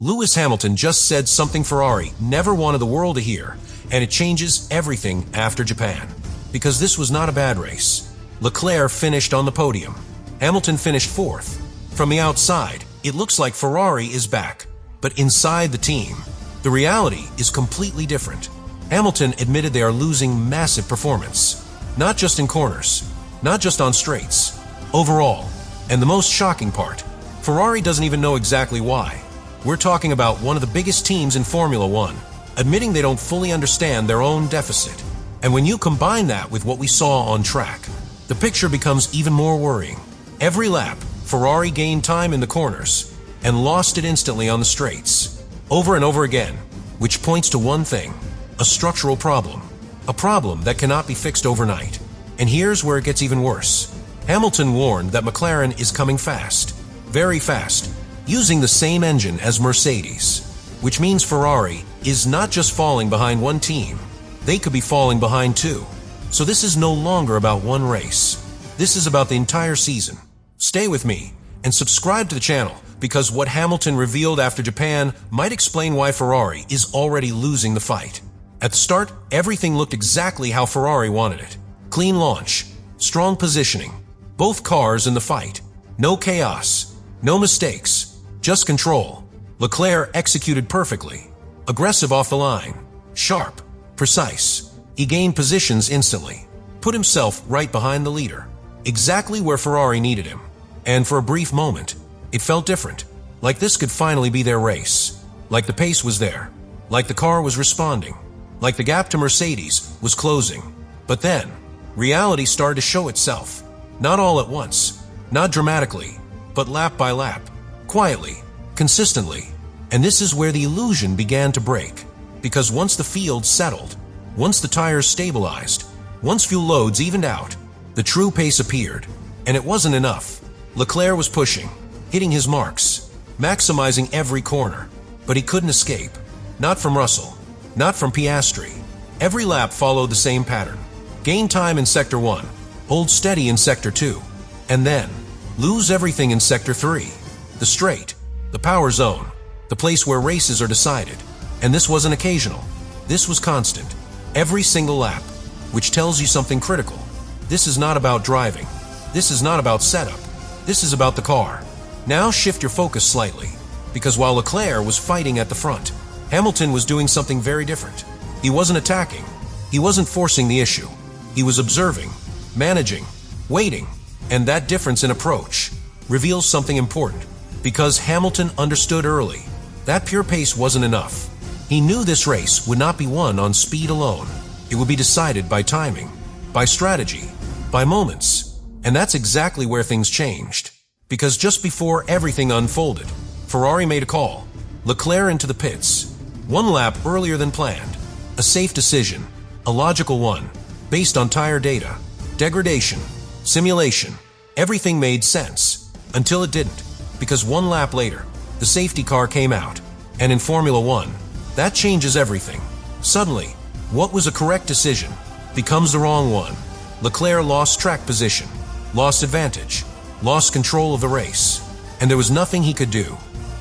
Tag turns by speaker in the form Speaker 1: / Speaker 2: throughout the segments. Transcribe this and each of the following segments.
Speaker 1: Lewis Hamilton just said something Ferrari never wanted the world to hear, and it changes everything after Japan. Because this was not a bad race. Leclerc finished on the podium. Hamilton finished fourth. From the outside, it looks like Ferrari is back. But inside the team, the reality is completely different. Hamilton admitted they are losing massive performance. Not just in corners, not just on straights, overall. And the most shocking part, Ferrari doesn't even know exactly why. We're talking about one of the biggest teams in Formula One, admitting they don't fully understand their own deficit. And when you combine that with what we saw on track, the picture becomes even more worrying. Every lap, Ferrari gained time in the corners and lost it instantly on the straights, over and over again, which points to one thing: a structural problem. A problem that cannot be fixed overnight. And here's where it gets even worse. Hamilton warned that McLaren is coming fast, very fast, using the same engine as Mercedes, which means Ferrari is not just falling behind one team, they could be falling behind two. So this is no longer about one race. This is about the entire season. Stay with me and subscribe to the channel, because what Hamilton revealed after Japan might explain why Ferrari is already losing the fight. At the start, everything looked exactly how Ferrari wanted it. Clean launch, strong positioning, both cars in the fight. No chaos, no mistakes, just control. Leclerc executed perfectly. Aggressive off the line, sharp, precise. He gained positions instantly, put himself right behind the leader, exactly where Ferrari needed him. And for a brief moment, it felt different, like this could finally be their race, like the pace was there, like the car was responding, like the gap to Mercedes was closing. But then, reality started to show itself, not all at once, not dramatically, but lap by lap, quietly, consistently. And this is where the illusion began to break, because once the field settled, once the tires stabilized, once fuel loads evened out, the true pace appeared. And it wasn't enough. Leclerc was pushing, hitting his marks, maximizing every corner, but he couldn't escape. Not from Russell, not from Piastri. Every lap followed the same pattern. Gain time in Sector 1, hold steady in Sector 2, and then lose everything in Sector 3. The straight, the power zone, the place where races are decided. And this wasn't occasional. This was constant. Every single lap, which tells you something critical. This is not about driving. This is not about setup. This is about the car. Now shift your focus slightly, because while Leclerc was fighting at the front, Hamilton was doing something very different. He wasn't attacking. He wasn't forcing the issue. He was observing, managing, waiting. And that difference in approach reveals something important, because Hamilton understood early that pure pace wasn't enough. He knew this race would not be won on speed alone. It would be decided by timing, by strategy, by moments. And that's exactly where things changed. Because just before everything unfolded, Ferrari made a call. Leclerc into the pits. One lap earlier than planned. A safe decision. A logical one. Based on tire data. Degradation. Simulation. Everything made sense. Until it didn't. Because one lap later, the safety car came out. And in Formula One, that changes everything. Suddenly, what was a correct decision becomes the wrong one. Leclerc lost track position, lost advantage, lost control of the race, and there was nothing he could do.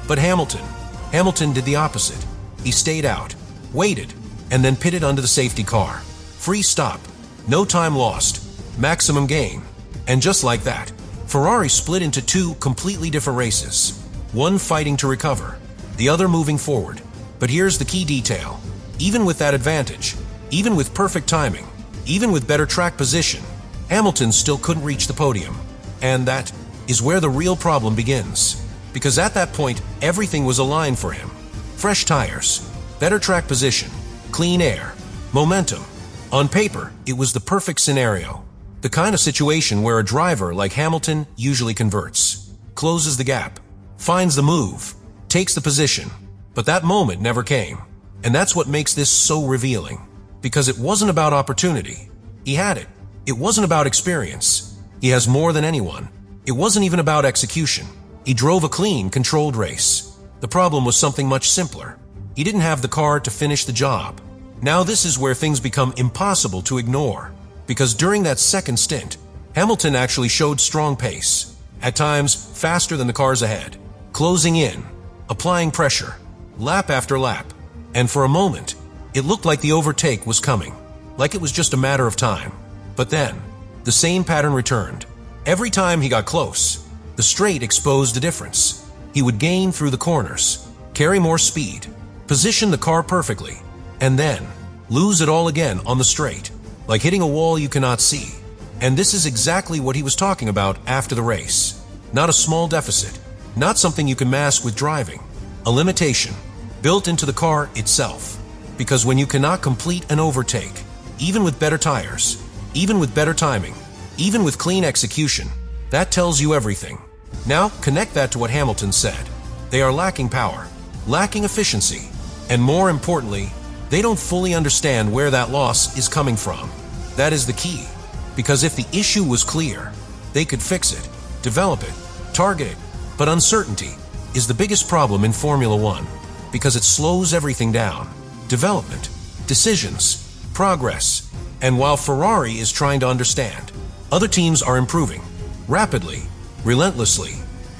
Speaker 1: But Hamilton did the opposite. He stayed out, waited, and then pitted under the safety car. Free stop, no time lost, maximum gain. And just like that, Ferrari split into two completely different races. One fighting to recover, the other moving forward. But here's the key detail. Even with that advantage, even with perfect timing, even with better track position, Hamilton still couldn't reach the podium. And that is where the real problem begins. Because at that point, everything was aligned for him. Fresh tires, better track position, clean air, momentum. On paper, it was the perfect scenario. The kind of situation where a driver like Hamilton usually converts, closes the gap, finds the move, takes the position. But that moment never came. And that's what makes this so revealing. Because it wasn't about opportunity. He had it. It wasn't about experience. He has more than anyone. It wasn't even about execution. He drove a clean, controlled race. The problem was something much simpler. He didn't have the car to finish the job. Now this is where things become impossible to ignore. Because during that second stint, Hamilton actually showed strong pace. At times, faster than the cars ahead. Closing in, applying pressure, lap after lap. And for a moment, it looked like the overtake was coming, like it was just a matter of time. But then, the same pattern returned. Every time he got close, the straight exposed a difference. He would gain through the corners, carry more speed, position the car perfectly, and then lose it all again on the straight, like hitting a wall you cannot see. And this is exactly what he was talking about after the race. Not a small deficit, not something you can mask with driving. A limitation, built into the car itself. Because when you cannot complete an overtake, even with better tires, even with better timing, even with clean execution, that tells you everything. Now, connect that to what Hamilton said. They are lacking power, lacking efficiency, and more importantly, they don't fully understand where that loss is coming from. That is the key. Because if the issue was clear, they could fix it, develop it, target it. But uncertainty is the biggest problem in Formula One, because it slows everything down. Development, decisions, progress. And while Ferrari is trying to understand, other teams are improving, rapidly, relentlessly.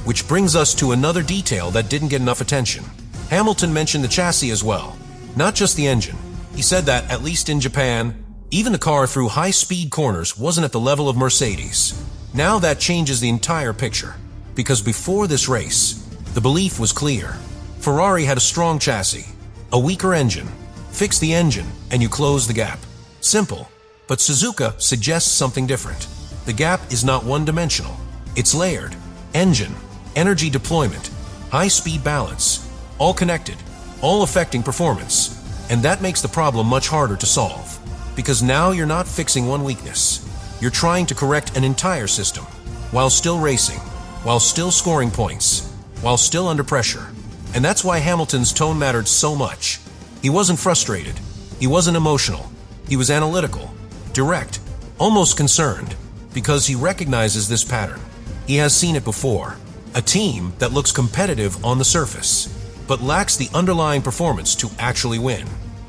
Speaker 1: Which brings us to another detail that didn't get enough attention. Hamilton mentioned the chassis as well, not just the engine. He said that, at least in Japan, even the car through high-speed corners wasn't at the level of Mercedes. Now that changes the entire picture, because before this race, the belief was clear. Ferrari had a strong chassis, a weaker engine. Fix the engine and you close the gap. Simple, but Suzuka suggests something different. The gap is not one-dimensional. It's layered. Engine, energy deployment, high-speed balance, all connected, all affecting performance. And that makes the problem much harder to solve. Because now you're not fixing one weakness. You're trying to correct an entire system, while still racing, while still scoring points, while still under pressure. And that's why Hamilton's tone mattered so much. He wasn't frustrated. He wasn't emotional. He was analytical, direct, almost concerned, because he recognizes this pattern. He has seen it before. A team that looks competitive on the surface, but lacks the underlying performance to actually win.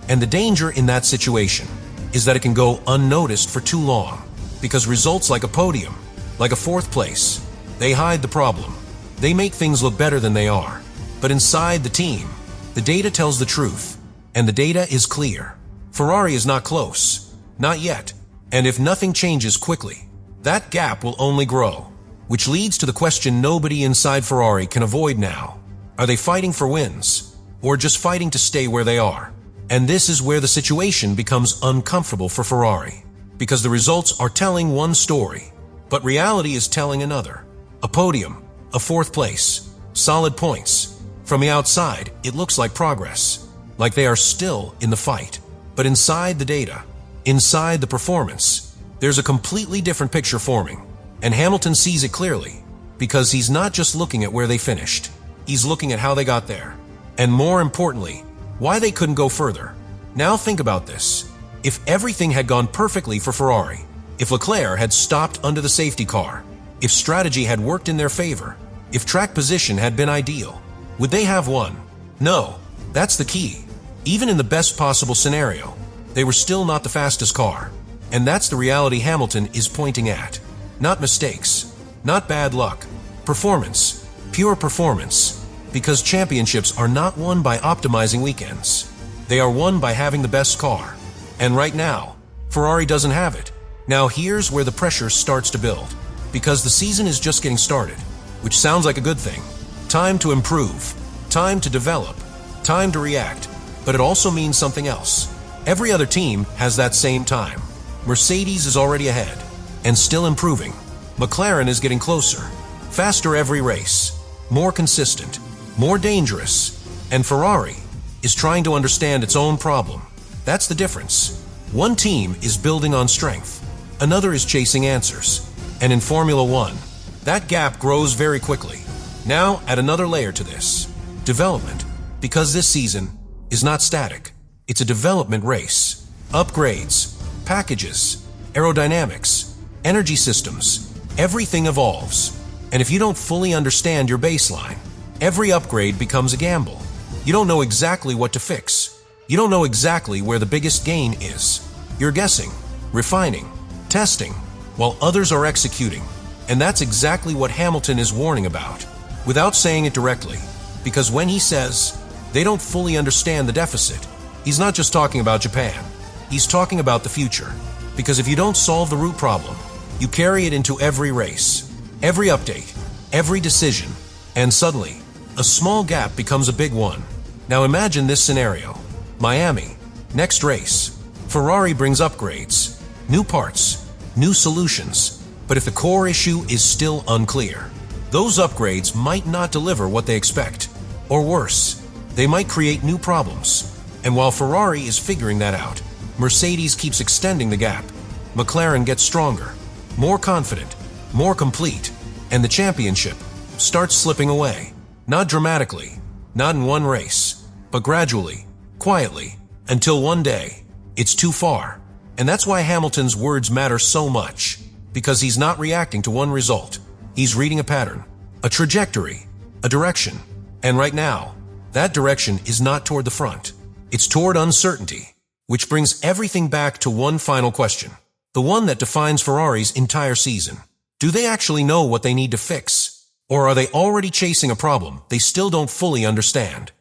Speaker 1: And the danger in that situation is that it can go unnoticed for too long, because results like a podium, like a fourth place, they hide the problem. They make things look better than they are. But inside the team, the data tells the truth, and the data is clear. Ferrari is not close, not yet, and if nothing changes quickly, that gap will only grow, which leads to the question nobody inside Ferrari can avoid now. Are they fighting for wins, or just fighting to stay where they are? And this is where the situation becomes uncomfortable for Ferrari, because the results are telling one story, but reality is telling another. A podium, a fourth place, solid points. From the outside, it looks like progress, like they are still in the fight. But inside the data, inside the performance, there's a completely different picture forming. And Hamilton sees it clearly, because he's not just looking at where they finished. He's looking at how they got there. And more importantly, why they couldn't go further. Now think about this. If everything had gone perfectly for Ferrari, if Leclerc had stopped under the safety car, if strategy had worked in their favor, if track position had been ideal, would they have won? No, that's the key. Even in the best possible scenario, they were still not the fastest car. And that's the reality Hamilton is pointing at. Not mistakes, not bad luck. Performance, pure performance. Because championships are not won by optimizing weekends. They are won by having the best car. And right now, Ferrari doesn't have it. Now here's where the pressure starts to build. Because the season is just getting started, which sounds like a good thing. Time to improve, time to develop, time to react. But it also means something else. Every other team has that same time. Mercedes is already ahead, and still improving. McLaren is getting closer, faster every race, more consistent, more dangerous, and Ferrari is trying to understand its own problem. That's the difference. One team is building on strength, another is chasing answers. And in Formula One, that gap grows very quickly. Now add another layer to this. Development. Because this season is not static. It's a development race. Upgrades, packages, aerodynamics, energy systems, everything evolves. And if you don't fully understand your baseline, every upgrade becomes a gamble. You don't know exactly what to fix. You don't know exactly where the biggest gain is. You're guessing, refining, testing, while others are executing. And that's exactly what Hamilton is warning about, without saying it directly. Because when he says, They don't fully understand the deficit. He's not just talking about Japan. He's talking about the future. Because if you don't solve the root problem, you carry it into every race, every update, every decision, and suddenly, a small gap becomes a big one. Now imagine this scenario. Miami, next race. Ferrari brings upgrades, new parts, new solutions. But if the core issue is still unclear, those upgrades might not deliver what they expect. Or worse, they might create new problems. And while Ferrari is figuring that out, Mercedes keeps extending the gap. McLaren gets stronger, more confident, more complete, and the championship starts slipping away. Not dramatically, not in one race, but gradually, quietly, until one day, it's too far. And that's why Hamilton's words matter so much, because he's not reacting to one result. He's reading a pattern, a trajectory, a direction. And right now, that direction is not toward the front. It's toward uncertainty, which brings everything back to one final question, the one that defines Ferrari's entire season. Do they actually know what they need to fix? Or are they already chasing a problem they still don't fully understand?